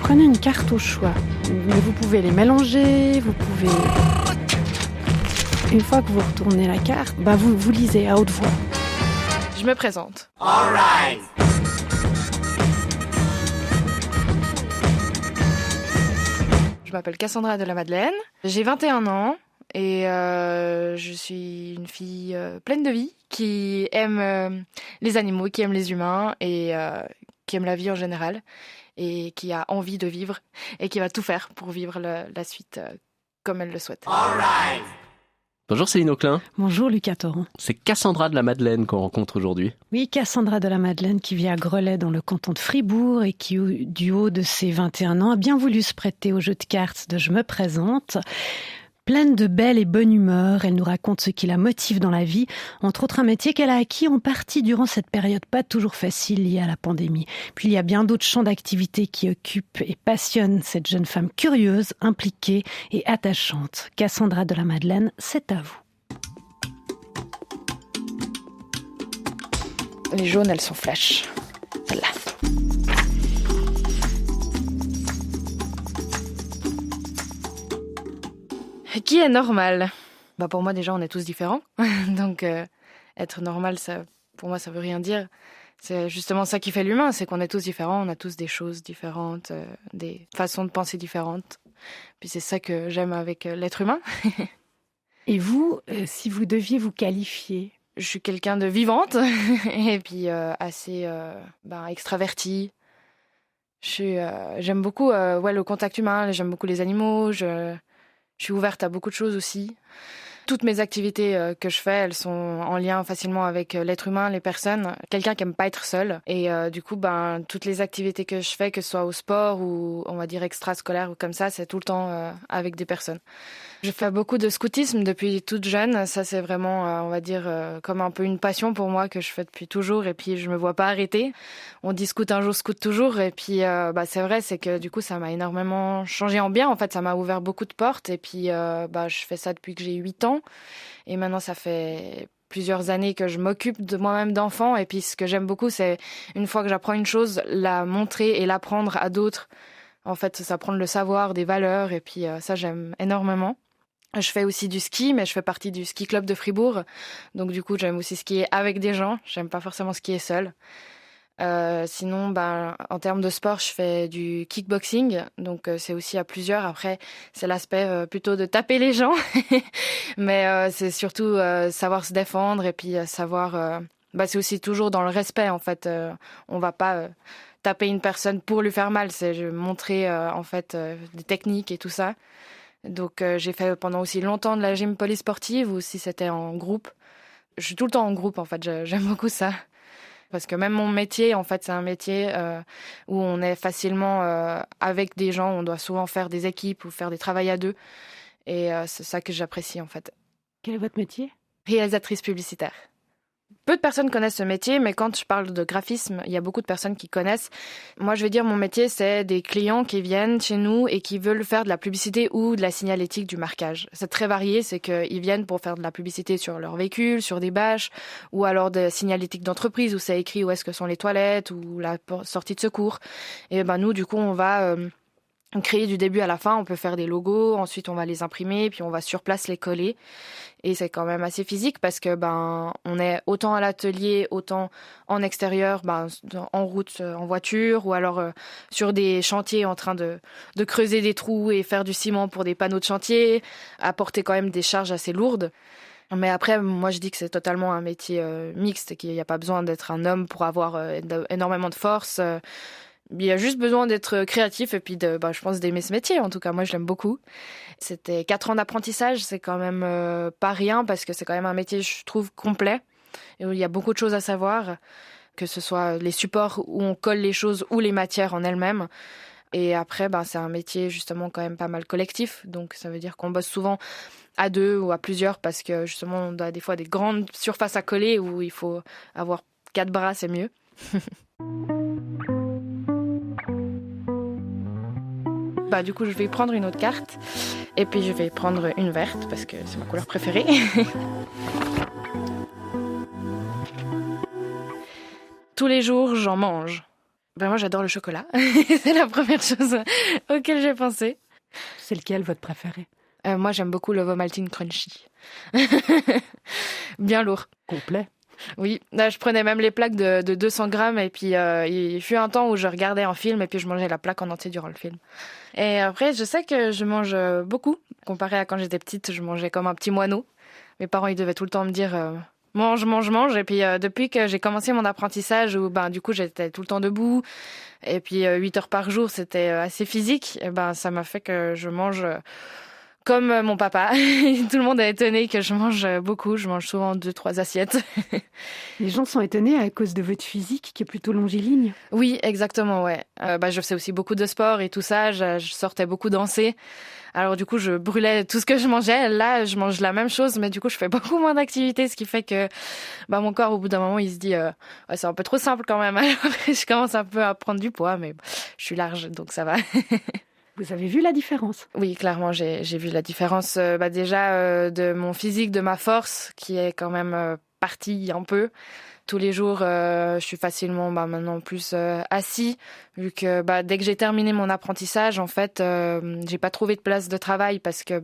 prenez une carte au choix. Mais vous pouvez les mélanger, vous pouvez... Une fois que vous retournez la carte, vous lisez à haute voix. Je me présente. All right. Je m'appelle Cassandra de la Madeleine. J'ai 21 ans et je suis une fille pleine de vie qui aime les animaux, qui aime les humains et qui aime la vie en général et qui a envie de vivre et qui va tout faire pour vivre la suite comme elle le souhaite. All right. Bonjour Céline Auclin. Bonjour Lucas Torrent. C'est Cassandra de la Madeleine qu'on rencontre aujourd'hui. Oui, Cassandra de la Madeleine qui vit à Grelais dans le canton de Fribourg et qui, du haut de ses 21 ans, a bien voulu se prêter au jeu de cartes de Je me présente. Pleine de belle et bonne humeur, elle nous raconte ce qui la motive dans la vie, entre autres un métier qu'elle a acquis en partie durant cette période pas toujours facile liée à la pandémie. Puis il y a bien d'autres champs d'activité qui occupent et passionnent cette jeune femme curieuse, impliquée et attachante. Cassandra de la Madeleine, c'est à vous. Les jaunes, elles sont flash. Celle-là. Qui est normal ? Pour moi, déjà, on est tous différents. Donc, être normal, ça, pour moi, ça veut rien dire. C'est justement ça qui fait l'humain, c'est qu'on est tous différents, on a tous des choses différentes, des façons de penser différentes. Puis c'est ça que j'aime avec l'être humain. Et vous, si vous deviez vous qualifier ? Je suis quelqu'un de vivante et puis assez extravertie. J'aime beaucoup le contact humain, j'aime beaucoup les animaux, je suis ouverte à beaucoup de choses aussi. Toutes mes activités que je fais, elles sont en lien facilement avec l'être humain, les personnes. Quelqu'un qui aime pas être seul. Et du coup, toutes les activités que je fais, que ce soit au sport ou on va dire extrascolaire ou comme ça, c'est tout le temps avec des personnes. Je fais beaucoup de scoutisme depuis toute jeune. Ça, c'est vraiment, on va dire, comme un peu une passion pour moi que je fais depuis toujours. Et puis, je me vois pas arrêter. On dit scout un jour, scout toujours. Et puis, c'est vrai, c'est que du coup, ça m'a énormément changé en bien. En fait, ça m'a ouvert beaucoup de portes. Et puis, je fais ça depuis que j'ai 8 ans. Et maintenant, ça fait plusieurs années que je m'occupe de moi-même d'enfant. Et puis, ce que j'aime beaucoup, c'est une fois que j'apprends une chose, la montrer et l'apprendre à d'autres. En fait, ça prendre le savoir, des valeurs. Et puis, ça, j'aime énormément. Je fais aussi du ski, mais je fais partie du ski club de Fribourg. Donc, du coup, j'aime aussi skier avec des gens. J'aime pas forcément skier seule. Sinon, en termes de sport, je fais du kickboxing. Donc, c'est aussi à plusieurs. Après, c'est l'aspect plutôt de taper les gens. Mais c'est surtout savoir se défendre et puis savoir... c'est aussi toujours dans le respect, en fait. On va pas taper une personne pour lui faire mal. C'est montrer, des techniques et tout ça. Donc, j'ai fait pendant aussi longtemps de la gym polysportive ou si c'était en groupe. Je suis tout le temps en groupe, en fait. J'aime beaucoup ça. Parce que même mon métier, en fait, c'est un métier où on est facilement avec des gens. On doit souvent faire des équipes ou faire des travails à deux. Et c'est ça que j'apprécie, en fait. Quel est votre métier ? Réalisatrice publicitaire. Peu de personnes connaissent ce métier, mais quand je parle de graphisme, il y a beaucoup de personnes qui connaissent. Moi, je vais dire, mon métier, c'est des clients qui viennent chez nous et qui veulent faire de la publicité ou de la signalétique du marquage. C'est très varié, c'est qu'ils viennent pour faire de la publicité sur leur véhicule, sur des bâches, ou alors de signalétique d'entreprise où c'est écrit où est-ce que sont les toilettes ou la sortie de secours. Et nous, du coup, on va... créer du début à la fin, on peut faire des logos, ensuite on va les imprimer, puis on va sur place les coller. Et c'est quand même assez physique parce que on est autant à l'atelier, autant en extérieur, en route, en voiture, ou alors sur des chantiers en train de creuser des trous et faire du ciment pour des panneaux de chantier, apporter quand même des charges assez lourdes. Mais après, moi je dis que c'est totalement un métier mixte, qu'il n'y a pas besoin d'être un homme pour avoir énormément de force. Il y a juste besoin d'être créatif et puis je pense d'aimer ce métier. En tout cas, moi, je l'aime beaucoup. C'était 4 ans d'apprentissage. C'est quand même pas rien parce que c'est quand même un métier, je trouve, complet. Et où il y a beaucoup de choses à savoir, que ce soit les supports où on colle les choses ou les matières en elles-mêmes. Et après, c'est un métier justement quand même pas mal collectif. Donc, ça veut dire qu'on bosse souvent à 2 ou à plusieurs parce que justement, on a des fois des grandes surfaces à coller où il faut avoir 4 bras, c'est mieux. Du coup, je vais prendre une autre carte et puis je vais prendre une verte parce que c'est ma couleur préférée. Tous les jours, j'en mange. Ben moi, j'adore le chocolat. C'est la première chose auquel j'ai pensé. C'est lequel votre préféré? Moi, j'aime beaucoup le Vomaltine Crunchy. Bien lourd. Complet. Oui, là, je prenais même les plaques de 200 grammes et puis il fut un temps où je regardais un film et puis je mangeais la plaque en entier durant le film. Et après, je sais que je mange beaucoup. Comparé à quand j'étais petite, je mangeais comme un petit moineau. Mes parents, ils devaient tout le temps me dire mange, mange, mange. Et puis depuis que j'ai commencé mon apprentissage où du coup j'étais tout le temps debout et puis 8 heures par jour, c'était assez physique, et ça m'a fait que je mange comme mon papa. Tout le monde est étonné que je mange beaucoup. Je mange souvent 2-3 assiettes. Les gens sont étonnés à cause de votre physique qui est plutôt longiligne. Oui, exactement, ouais. Je faisais aussi beaucoup de sport et tout ça. Je sortais beaucoup danser. Alors du coup, je brûlais tout ce que je mangeais. Là, je mange la même chose, mais du coup, je fais beaucoup moins d'activité, ce qui fait que mon corps, au bout d'un moment, il se dit ouais, c'est un peu trop simple quand même. Alors, je commence un peu à prendre du poids, mais je suis large, donc ça va. Vous avez vu la différence? Oui, clairement, j'ai vu la différence déjà de mon physique, de ma force, qui est quand même partie un peu. Tous les jours, je suis facilement maintenant plus assis, vu que dès que j'ai terminé mon apprentissage, en fait, j'ai pas trouvé de place de travail parce que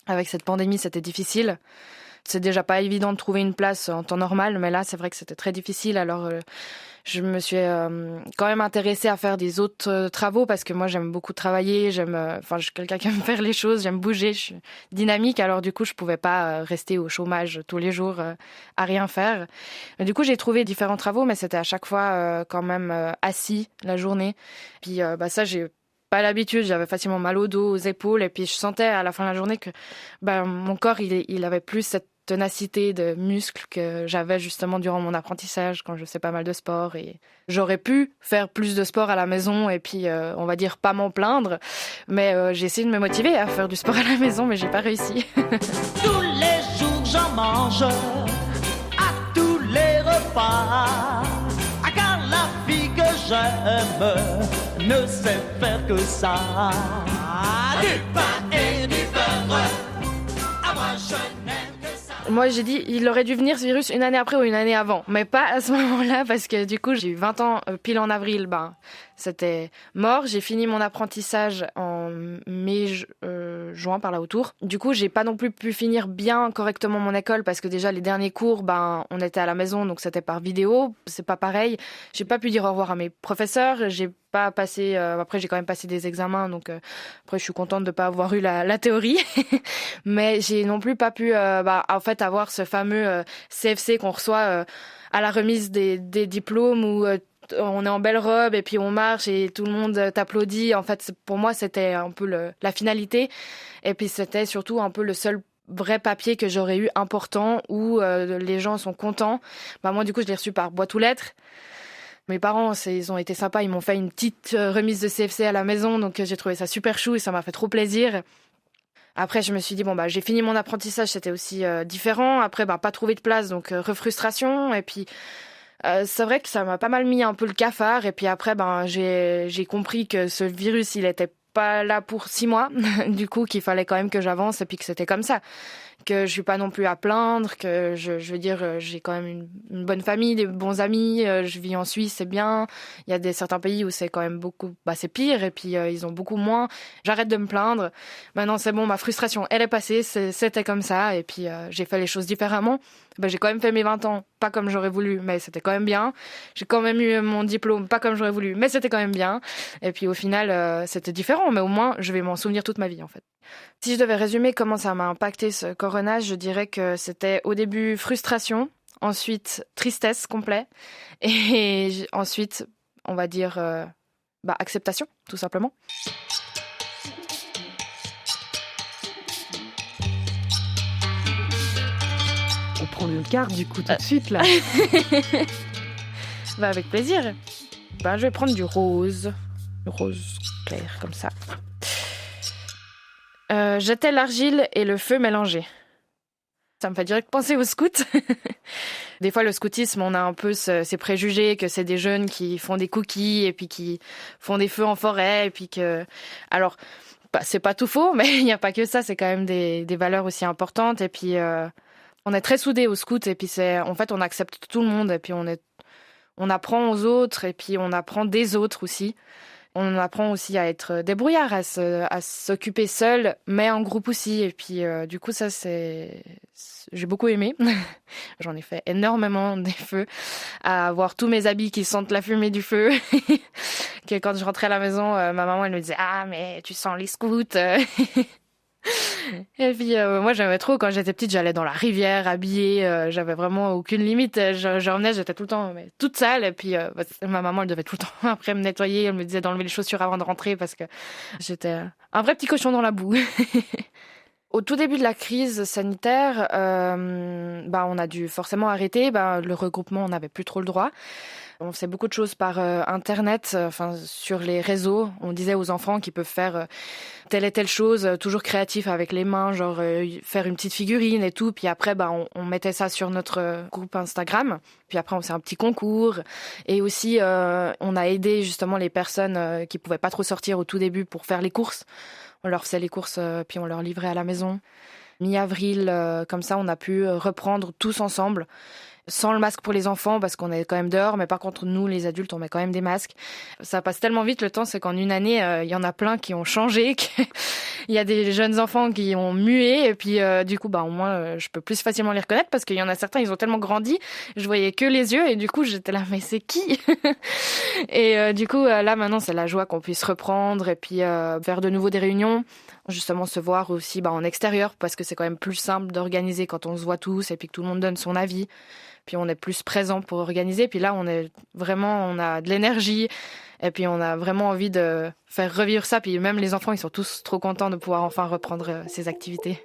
avec cette pandémie, c'était difficile. C'est déjà pas évident de trouver une place en temps normal, mais là, c'est vrai que c'était très difficile. Alors, je me suis quand même intéressée à faire des autres travaux parce que moi, j'aime beaucoup travailler. Je suis quelqu'un qui aime faire les choses, j'aime bouger, je suis dynamique. Alors, du coup, je pouvais pas rester au chômage tous les jours à rien faire. Mais, du coup, j'ai trouvé différents travaux, mais c'était à chaque fois quand même assis la journée. Puis, ça, j'ai pas l'habitude, j'avais facilement mal au dos, aux épaules, et puis je sentais à la fin de la journée que mon corps, il avait plus cette ténacité de muscles que j'avais justement durant mon apprentissage quand je faisais pas mal de sport, et j'aurais pu faire plus de sport à la maison et puis on va dire pas m'en plaindre, mais j'ai essayé de me motiver à faire du sport à la maison, mais j'ai pas réussi. Tous les jours j'en mange, à tous les repas, car la fille que j'aime ne sait faire que ça. Du pain et du beurre, à moi je n'aime. Moi, j'ai dit, il aurait dû venir ce virus une année après ou une année avant. Mais pas à ce moment-là, parce que du coup, j'ai eu 20 ans pile en avril. C'était mort. J'ai fini mon apprentissage en mai-juin, par là autour. Du coup, j'ai pas non plus pu finir bien correctement mon école parce que déjà, les derniers cours, on était à la maison, donc c'était par vidéo. C'est pas pareil. J'ai pas pu dire au revoir à mes professeurs. J'ai pas passé. Après, j'ai quand même passé des examens, donc après, je suis contente de pas avoir eu la théorie. Mais j'ai non plus pas pu, en fait, avoir ce fameux CFC qu'on reçoit à la remise des diplômes où on est en belle robe et puis on marche et tout le monde t'applaudit. En fait, pour moi, c'était un peu la finalité. Et puis, c'était surtout un peu le seul vrai papier que j'aurais eu important où les gens sont contents. Moi, du coup, je l'ai reçu par boîte aux lettres. Mes parents, ils ont été sympas. Ils m'ont fait une petite remise de CFC à la maison. Donc, j'ai trouvé ça super chou et ça m'a fait trop plaisir. Après, je me suis dit, j'ai fini mon apprentissage, c'était aussi différent. Après, pas trouvé de place, donc refrustration. Et puis, c'est vrai que ça m'a pas mal mis un peu le cafard. Et puis après, j'ai compris que ce virus, il était pas là pour 6 mois. Du coup, qu'il fallait quand même que j'avance et puis que c'était comme ça. Que je suis pas non plus à plaindre, que je veux dire, j'ai quand même une bonne famille, des bons amis, je vis en Suisse, c'est bien. Il y a certains pays où c'est quand même beaucoup, c'est pire, et puis ils ont beaucoup moins. J'arrête de me plaindre. Maintenant, c'est bon, ma frustration, elle est passée, c'était comme ça, et puis j'ai fait les choses différemment. J'ai quand même fait mes 20 ans, pas comme j'aurais voulu, mais c'était quand même bien. J'ai quand même eu mon diplôme, pas comme j'aurais voulu, mais c'était quand même bien. Et puis au final, c'était différent, mais au moins, je vais m'en souvenir toute ma vie, en fait. Si je devais résumer comment ça m'a impacté ce corona, je dirais que c'était au début frustration, ensuite tristesse complet, et ensuite, on va dire, acceptation, tout simplement. On prend une carte du coup tout de suite là. Avec plaisir. Je vais prendre du rose clair comme ça. J'étais l'argile et le feu mélangés. Ça me fait direct penser aux scouts. Des fois, le scoutisme, on a un peu ces préjugés que c'est des jeunes qui font des cookies et puis qui font des feux en forêt et puis que... Alors, c'est pas tout faux, mais il n'y a pas que ça. C'est quand même des valeurs aussi importantes. Et puis, on est très soudés aux scouts et puis en fait, on accepte tout le monde et puis on On apprend aux autres et puis on apprend des autres aussi. On apprend aussi à être débrouillard, à s'occuper seul, mais en groupe aussi. Et puis, du coup, ça, j'ai beaucoup aimé. J'en ai fait énormément des feux, à avoir tous mes habits qui sentent la fumée du feu. Que quand je rentrais à la maison, ma maman, elle me disait « Ah, mais tu sens les scouts !» Et puis moi j'aimais trop quand j'étais petite, j'allais dans la rivière habillée, j'avais vraiment aucune limite, je revenais, j'étais tout le temps toute sale et puis ma maman elle devait tout le temps après me nettoyer, elle me disait d'enlever les chaussures avant de rentrer parce que j'étais un vrai petit cochon dans la boue. Au tout début de la crise sanitaire, on a dû forcément arrêter, le regroupement on n'avait plus trop le droit. On faisait beaucoup de choses par Internet, sur les réseaux. On disait aux enfants qu'ils peuvent faire telle et telle chose, toujours créatif avec les mains, genre faire une petite figurine et tout. Puis après, on mettait ça sur notre groupe Instagram. Puis après, on faisait un petit concours. Et aussi, on a aidé justement les personnes qui pouvaient pas trop sortir au tout début pour faire les courses. On leur faisait les courses, puis on leur livrait à la maison. Mi-avril, comme ça, on a pu reprendre tous ensemble. Sans le masque pour les enfants parce qu'on est quand même dehors, mais par contre nous les adultes on met quand même des masques. Ça passe tellement vite le temps, c'est qu'en une année il y en a plein qui ont changé, il y a des jeunes enfants qui ont mué et puis du coup au moins je peux plus facilement les reconnaître parce qu'il y en a certains ils ont tellement grandi, je voyais que les yeux et du coup j'étais là mais c'est qui? Et du coup là maintenant c'est la joie qu'on puisse reprendre et puis faire de nouveau des réunions. Justement se voir aussi en extérieur parce que c'est quand même plus simple d'organiser quand on se voit tous et puis que tout le monde donne son avis. Puis on est plus présent pour organiser. Puis là, on a de l'énergie et puis on a vraiment envie de faire revivre ça. Puis même les enfants, ils sont tous trop contents de pouvoir enfin reprendre ces activités.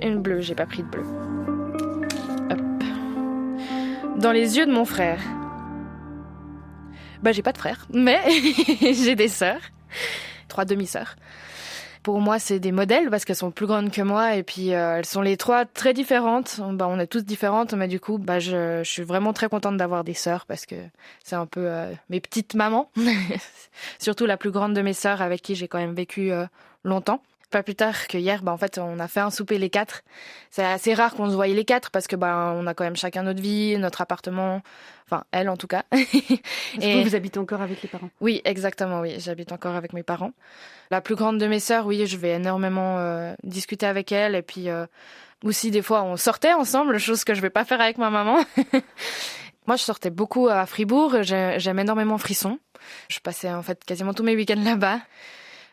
Une bleue, j'ai pas pris de bleu. Hop. Dans les yeux de mon frère. J'ai pas de frère, mais j'ai des sœurs, 3 demi-sœurs. Pour moi, c'est des modèles parce qu'elles sont plus grandes que moi et puis elles sont les 3 très différentes. On est toutes différentes, mais du coup, je suis vraiment très contente d'avoir des sœurs parce que c'est un peu mes petites mamans. Surtout la plus grande de mes sœurs avec qui j'ai quand même vécu longtemps. Pas plus tard que hier, en fait, on a fait un souper les 4. C'est assez rare qu'on se voie les 4 parce que on a quand même chacun notre vie, notre appartement. Enfin, elle en tout cas. Est-ce que vous habitez encore avec les parents? Oui, exactement, oui. J'habite encore avec mes parents. La plus grande de mes sœurs, oui, je vais énormément discuter avec elle. Et puis aussi, des fois, on sortait ensemble, chose que je vais pas faire avec ma maman. Moi, je sortais beaucoup à Fribourg. J'aime énormément Frisson. Je passais en fait quasiment tous mes week-ends là-bas.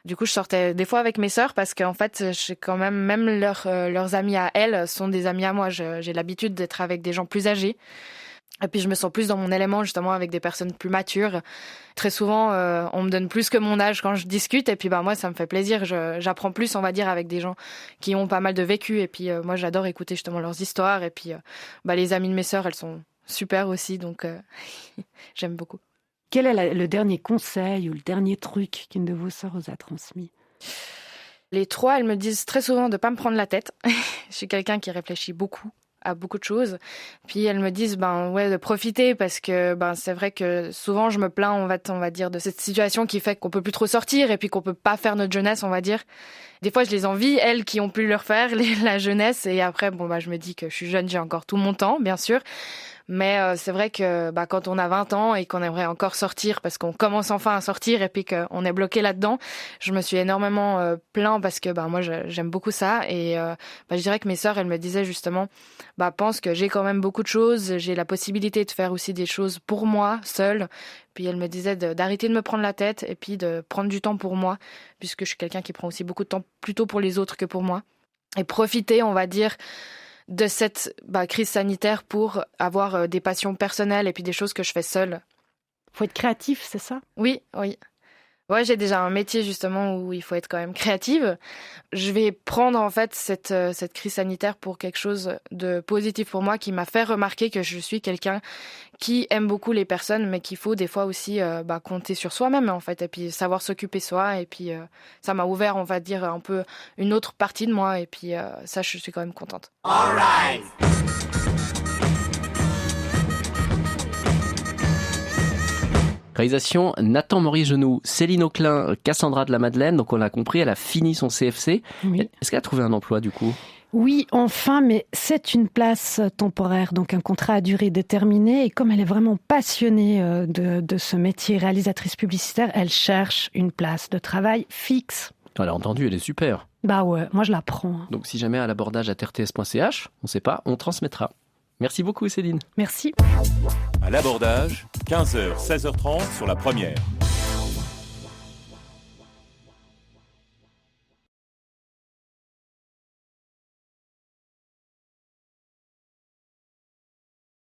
Du coup, je sortais des fois avec mes sœurs parce qu'en fait, j'ai quand même leurs amis à elles sont des amis à moi. J'ai l'habitude d'être avec des gens plus âgés. Et puis, je me sens plus dans mon élément, justement, avec des personnes plus matures. Très souvent, on me donne plus que mon âge quand je discute. Et puis, moi, ça me fait plaisir. J'apprends plus, on va dire, avec des gens qui ont pas mal de vécu. Et puis, moi, j'adore écouter justement leurs histoires. Et puis, les amies de mes sœurs, elles sont super aussi. Donc, j'aime beaucoup. Quel est le dernier conseil ou le dernier truc qu'une de vos sœurs vous a transmis? Les 3, elles me disent très souvent de pas me prendre la tête. Je suis quelqu'un qui réfléchit beaucoup à beaucoup de choses. Puis elles me disent de profiter parce que c'est vrai que souvent je me plains on va dire de cette situation qui fait qu'on peut plus trop sortir et puis qu'on peut pas faire notre jeunesse, on va dire. Des fois je les envie, elles qui ont pu le refaire la jeunesse et après je me dis que je suis jeune, j'ai encore tout mon temps bien sûr. Mais c'est vrai que quand on a 20 ans et qu'on aimerait encore sortir parce qu'on commence enfin à sortir et puis qu'on est bloqué là-dedans, je me suis énormément plaint parce que moi j'aime beaucoup ça et je dirais que mes sœurs elles me disaient justement pense que j'ai quand même beaucoup de choses, j'ai la possibilité de faire aussi des choses pour moi seule. Puis elles me disaient d'arrêter de me prendre la tête et puis de prendre du temps pour moi puisque je suis quelqu'un qui prend aussi beaucoup de temps plutôt pour les autres que pour moi et profiter on va dire de cette crise sanitaire pour avoir des passions personnelles et puis des choses que je fais seule. Faut être créatif, c'est ça? Oui. Ouais, j'ai déjà un métier justement où il faut être quand même créative. Je vais prendre en fait cette crise sanitaire pour quelque chose de positif pour moi qui m'a fait remarquer que je suis quelqu'un qui aime beaucoup les personnes mais qu'il faut des fois aussi compter sur soi-même en fait et puis savoir s'occuper soi et puis ça m'a ouvert on va dire un peu une autre partie de moi et puis ça je suis quand même contente. All right. Réalisation Nathan Maurice-Genoux, Céline Auclin, Cassandra de la Madeleine. Donc on l'a compris, elle a fini son CFC. Oui. Est-ce qu'elle a trouvé un emploi du coup ? Oui, enfin, mais c'est une place temporaire, donc un contrat à durée déterminée. Et comme elle est vraiment passionnée de ce métier, réalisatrice publicitaire, elle cherche une place de travail fixe. Elle a entendu, elle est super. Bah ouais, moi je la prends. Donc si jamais à l'abordage à rts.ch, on ne sait pas, on transmettra. Merci beaucoup Céline. Merci. À l'abordage, 15h, 16h30 sur la première.